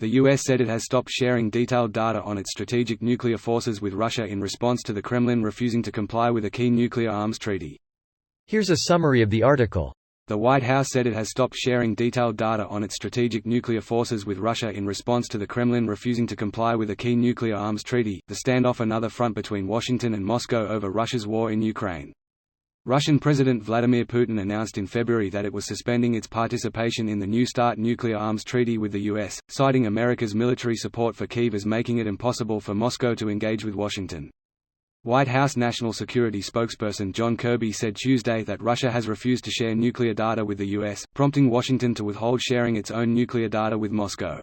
The US said it has stopped sharing detailed data on its strategic nuclear forces with Russia in response to the Kremlin refusing to comply with a key nuclear arms treaty. Here's a summary of the article. The White House said it has stopped sharing detailed data on its strategic nuclear forces with Russia in response to the Kremlin refusing to comply with a key nuclear arms treaty. The standoff another front between Washington and Moscow over Russia's war in Ukraine. Russian President Vladimir Putin announced in February that it was suspending its participation in the New START nuclear arms treaty with the US, citing America's military support for Kyiv as making it impossible for Moscow to engage with Washington. White House National Security spokesperson John Kirby said Tuesday that Russia has refused to share nuclear data with the US, prompting Washington to withhold sharing its own nuclear data with Moscow.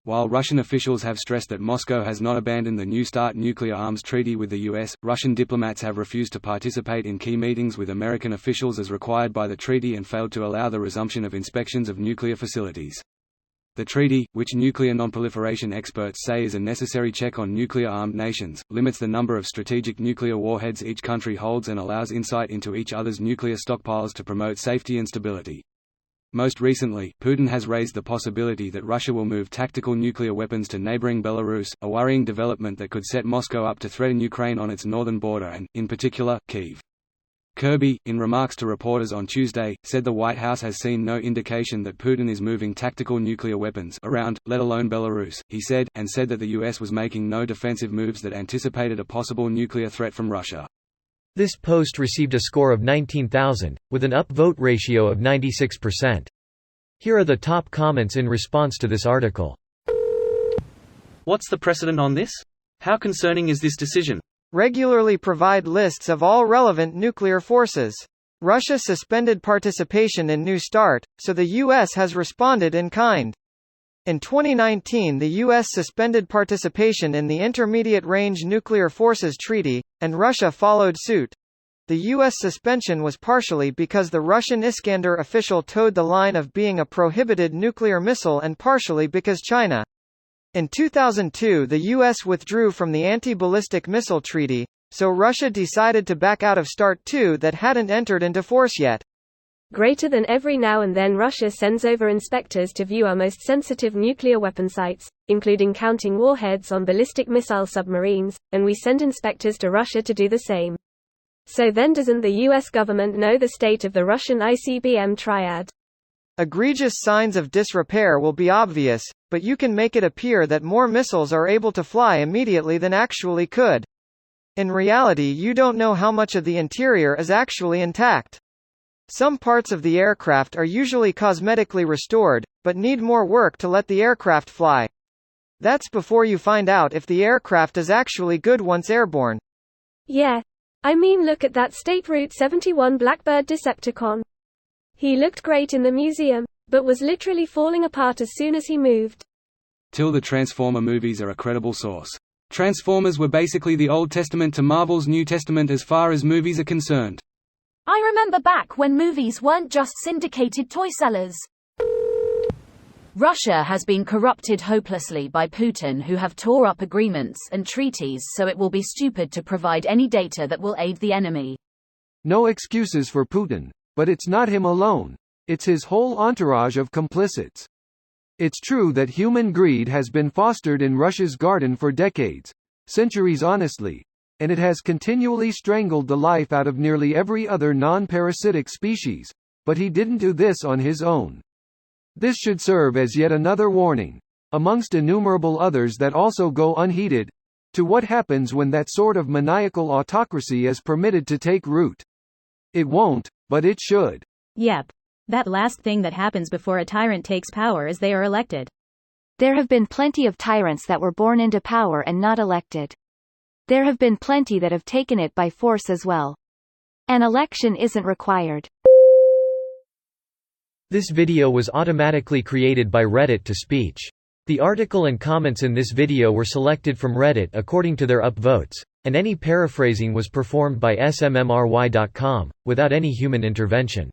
While Russian officials have stressed that Moscow has not abandoned the New START nuclear arms treaty with the US, Russian diplomats have refused to participate in key meetings with American officials as required by the treaty and failed to allow the resumption of inspections of nuclear facilities. The treaty, which nuclear nonproliferation experts say is a necessary check on nuclear-armed nations, limits the number of strategic nuclear warheads each country holds and allows insight into each other's nuclear stockpiles to promote safety and stability. Most recently, Putin has raised the possibility that Russia will move tactical nuclear weapons to neighboring Belarus, a worrying development that could set Moscow up to threaten Ukraine on its northern border and, in particular, Kyiv. Kirby, in remarks to reporters on Tuesday, said the White House has seen no indication that Putin is moving tactical nuclear weapons around, let alone Belarus, he said, and said that the US was making no defensive moves that anticipated a possible nuclear threat from Russia. This post received a score of 19,000, with an upvote ratio of 96%. Here are the top comments in response to this article. What's the precedent on this? How concerning is this decision? Regularly provide lists of all relevant nuclear forces. Russia suspended participation in New START, so the U.S. has responded in kind. In 2019, the U.S. suspended participation in the Intermediate Range Nuclear Forces Treaty, and Russia followed suit. The U.S. suspension was partially because the Russian Iskander official towed the line of being a prohibited nuclear missile and partially because China. In 2002, the U.S. withdrew from the Anti-Ballistic Missile Treaty, so Russia decided to back out of START II that hadn't entered into force yet. Greater than every now and then Russia sends over inspectors to view our most sensitive nuclear weapon sites, including counting warheads on ballistic missile submarines, and we send inspectors to Russia to do the same. So then doesn't the US government know the state of the Russian ICBM triad? Egregious signs of disrepair will be obvious, but you can make it appear that more missiles are able to fly immediately than actually could. In reality, you don't know how much of the interior is actually intact. Some parts of the aircraft are usually cosmetically restored, but need more work to let the aircraft fly. That's before you find out if the aircraft is actually good once airborne. Yeah. I mean, look at that State Route 71 Blackbird Decepticon. He looked great in the museum, but was literally falling apart as soon as he moved. Till the Transformer movies are a credible source. Transformers were basically the Old Testament to Marvel's New Testament as far as movies are concerned. I remember back when movies weren't just syndicated toy sellers. Russia has been corrupted hopelessly by Putin, who have tore up agreements and treaties, so it will be stupid to provide any data that will aid the enemy. No excuses for Putin, but it's not him alone. It's his whole entourage of complicits. It's true that human greed has been fostered in Russia's garden for decades, centuries honestly, and it has continually strangled the life out of nearly every other non-parasitic species, but he didn't do this on his own. This should serve as yet another warning, amongst innumerable others that also go unheeded, to what happens when that sort of maniacal autocracy is permitted to take root. It won't, but it should. Yep. That last thing that happens before a tyrant takes power is they are elected. There have been plenty of tyrants that were born into power and not elected. There have been plenty that have taken it by force as well. An election isn't required. This video was automatically created by Reddit to speech. The article and comments in this video were selected from Reddit according to their upvotes, and any paraphrasing was performed by smmry.com, without any human intervention.